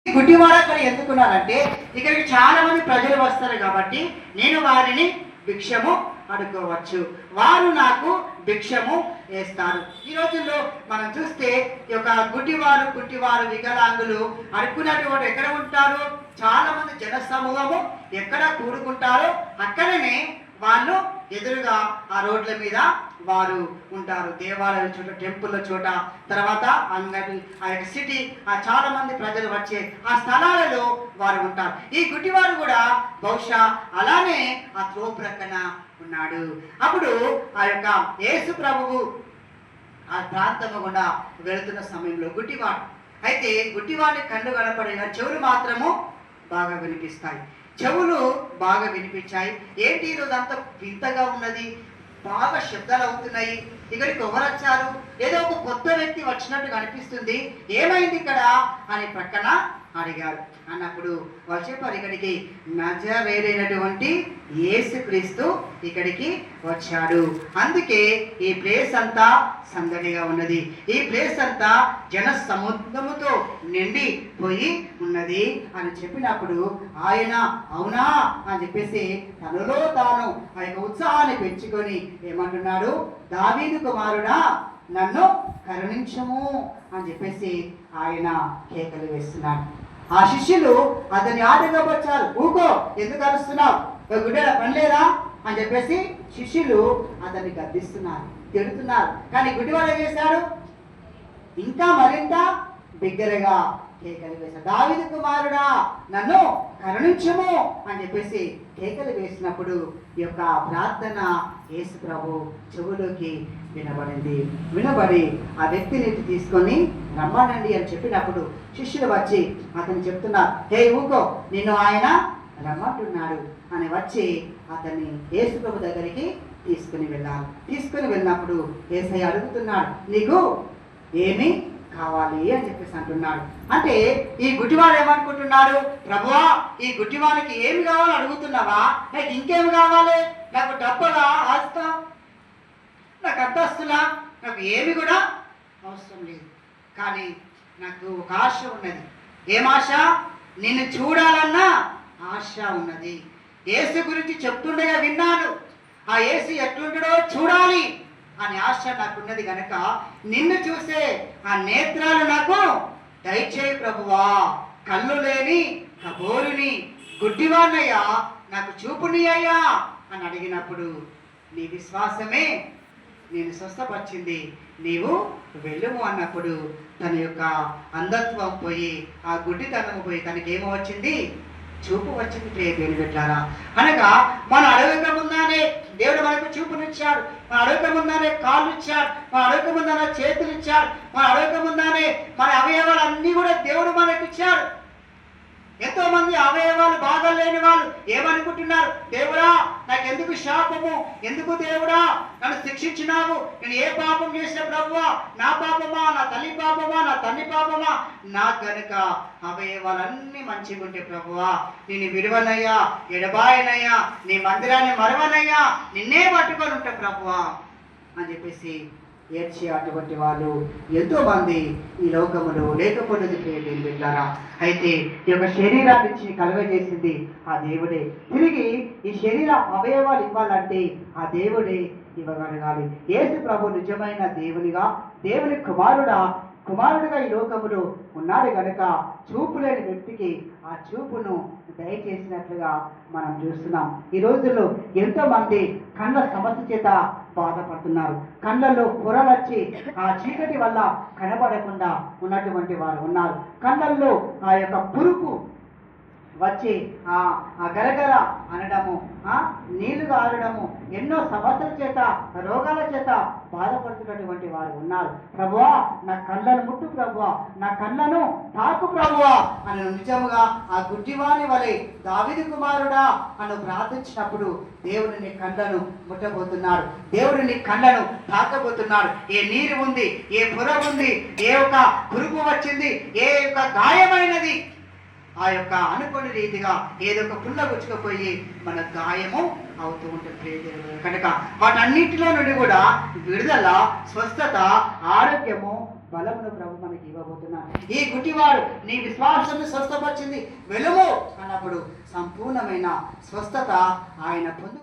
గుడ్డివారు అక్కడ ఎందుకున్నారంటే ఇక్కడికి చాలా మంది ప్రజలు వస్తారు కాబట్టి నేను వారిని భిక్షము అడుకోవచ్చు, వారు నాకు భిక్షము వేస్తారు. ఈ రోజుల్లో మనం చూస్తే ఈ యొక్క గుడ్డివారు వికలాంగులు అడుక్కున్నటువంటి ఎక్కడ ఉంటారు? చాలా మంది జన సమూహము ఎక్కడ కూడుకుంటారో అక్కడనే వాళ్ళు ఎదురుగా ఆ రోడ్ల మీద వారు ఉంటారు. దేవాలయం చోట, టెంపుల్ చోట, తర్వాత అంగడి, ఆ యొక్క సిటీ, ఆ చాలా మంది ప్రజలు వచ్చే ఆ స్థలాలలో వారు ఉంటారు. ఈ గుడ్డివారు కూడా బహుశా అలానే ఆ త్రో ప్రక్కన ఉన్నాడు. అప్పుడు ఆ యొక్క యేసు ప్రభువు ఆ ప్రాంతము కూడా వెళుతున్న సమయంలో గుడ్డివాడు అయితే గుడ్డివాడి కళ్ళు కనపడే చెవులు మాత్రము బాగా వినిపిస్తాయి. చెవులు బాగా వినిపించాయి. ఏంటి ఈరోజు అంత వింతగా ఉన్నది, బాగా శబ్దాలు అవుతున్నాయి, ఇక్కడికి ఎవరు వచ్చారు, ఏదో ఒక కొత్త వ్యక్తి వచ్చినట్టు కనిపిస్తుంది, ఏమైంది ఇక్కడ అని ప్రక్కన అడిగారు. అన్నప్పుడు వాళ్ళు చెప్పారు, ఇక్కడికి నజరేయుడైనటువంటి యేసుక్రీస్తు ఇక్కడికి వచ్చాడు, అందుకే ఈ ప్లేస్ అంతా సందడిగా ఉన్నది, ఈ ప్లేస్ అంతా జన సముద్రముతో నిండి పోయి ఉన్నది అని చెప్పినప్పుడు ఆయన అవునా అని చెప్పేసి తనలో తాను ఆ యొక్క ఉత్సాహాన్ని పెంచుకొని ఏమంటున్నాడు, దావీదు కుమారుడా నన్ను కరుణించము అని చెప్పేసి ఆయన కేకలు వేస్తున్నాడు. ఆ శిష్యులు అతని ఆటగా వచ్చారు. ఊకో, ఎందుకు అరుస్తున్నావు, గుడ్డెల పని లేదా అని చెప్పేసి శిష్యులు అతన్ని గద్దిస్తున్నారు, తిడుతున్నారు. కానీ గుడ్డివాడు ఏం చేశాడు, ఇంకా మరింత బిగ్గరగా కేకలు వేశాడు. దావీదు కుమారుడా నన్ను కరుణించము అని చెప్పేసి కేకలు వేసినప్పుడు ఈ యొక్క ప్రార్థన యేసు ప్రభు చెవులోకి వినబడింది. వినబడి ఆ వ్యక్తిని తీసుకొని రమ్మనండి అని చెప్పినప్పుడు శిష్యులు వచ్చి అతను చెప్తున్నారు, హే ఊకో, నిన్ను ఆయన రమ్మంటున్నాడు అని వచ్చి అతన్ని యేసు ప్రభు దగ్గరికి తీసుకుని వెళ్ళాలి. తీసుకుని వెళ్ళినప్పుడు యేసయ్య అడుగుతున్నాడు, నీకు ఏమి కావాలి అని చెప్పేసి అంటున్నాడు. అంటే ఈ గుడ్డివాడు ఏమనుకుంటున్నాడు, ప్రభువా ఈ గుడ్డివానికి ఏమి కావాలో అడుగుతున్నావా, నాకు ఇంకేమి కావాలి, నాకు డబ్బులా, ఆస్తా, నాకు అంతస్తులా, నాకు ఏమి కూడా అవసరం లేదు, కానీ నాకు ఒక ఆశ ఉన్నది. ఏం ఆశ? నిన్ను చూడాలన్న ఆశ ఉన్నది. యేసు గురించి చెప్తుండగా విన్నాను, ఆ యేసు ఎట్లుంటాడో చూడాలి అని ఆశ నాకున్నది కనుక నిన్ను చూసే ఆ నేత్రాలు నాకు దయచేయి ప్రభువా, కళ్ళు లేని కబోరుని గుడ్డివాణ్ణయ్యా, నాకు చూపుని అయ్యా అని అడిగినప్పుడు నీ విశ్వాసమే నేను స్వస్థపరిచింది, నీవు వెళ్ళుము అన్నప్పుడు తన యొక్క అంధత్వం పోయి, ఆ గుడ్డితనము పోయి తనకి ఏమో వచ్చింది, చూపు వచ్చింది. దేవుని బిడ్డలారా, అనగా మనం అడగక ముందానే దేవుడు మనకు చూపునిచ్చాడు, మన అడగక ముందానే కాళ్ళు ఇచ్చాడు, మన అడగక ముందానే చేతులు ఇచ్చాడు, మన అడగక ముందానే మన అవయవాలు అన్నీ కూడా దేవుడు మనకు ఇచ్చాడు. ఎంతో మంది అవయవాలు బాగాలేని వాళ్ళు ఏమనుకుంటున్నారు, దేవుడా నాకెందుకు శాపము, ఎందుకు దేవుడా నన్ను శిక్షించినావు, నేను ఏ పాపం చేసిన ప్రభువా, నా పాపమా, నా తల్లి పాపమా, నా తండ్రి పాపమా, నా కనుక అవయవాలన్నీ మంచిగా ఉంటే ప్రభువా నేను విడవనయ్యా, ఎడబాయనయ్యా, నీ మందిరాన్ని మరవనయ్యా, నిన్నే పట్టుకొని ఉంటా ప్రభువా అని చెప్పేసి ఏడ్చి అటువంటి వాళ్ళు ఎంతో మంది ఈ లోకములో లేకపోతే వెళ్ళారా. అయితే ఈ యొక్క శరీరాన్ని ఇచ్చి కలుగజేసింది ఆ దేవుడే, తిరిగి ఈ శరీర అవయవాలు ఇవ్వాలంటే ఆ దేవుడే ఇవ్వగలగాలి. యేసు ప్రభు నిజమైన దేవునిగా, దేవుని కుమారుడుగా ఈ లోకములో ఉన్నాడు కనుక చూపు లేని వ్యక్తికి ఆ చూపును దయచేసినట్లుగా మనం చూస్తున్నాం. ఈ రోజుల్లో ఎంతో మంది కళ్ళ సమస్య చేత బాధపడుతున్నారు. కళ్ళల్లో పొరలు వచ్చి ఆ చీకటి వల్ల కనబడకుండా ఉన్నటువంటి వారు ఉన్నారు. కళ్ళల్లో ఆ యొక్క పురుగు వచ్చి ఆ గరగర అనడము, నీళ్లు కారడము, ఎన్నో సమస్యల చేత, రోగాల చేత బాధపడుతున్నటువంటి వారు ఉన్నారు. ప్రభువా నా కళ్ళను ముట్టు ప్రభువా, నా కళ్ళను తాకు ప్రభువా అని నిజముగా ఆ గుడ్డివాని వలె దావీదు కుమారుడా అని ప్రార్థించినప్పుడు దేవుడు నీ కళ్ళను ముట్టబోతున్నాడు, దేవుడు నీ కళ్ళను తాకబోతున్నాడు. ఏ నీరు ఉంది, ఏ పొర ఉంది, ఏ ఒక పురుగు వచ్చింది, ఏ యొక్క గాయమైనది, ఆ యొక్క అనుకోని రీతిగా ఏదో ఒక పుల్ల గుచ్చుకుపోయి మన గాయము అవుతూ ఉంటుంది కనుక వాటన్నిటిలో నుండి కూడా విడుదల, స్వస్థత, ఆరోగ్యము, బలమును ప్రభు మనకి ఇవ్వబోతున్నాడు. ఈ గుడ్డివాడు నీ విశ్వాసం స్వస్థపరిచింది, వెలుగు అన్నప్పుడు సంపూర్ణమైన స్వస్థత ఆయన పొందు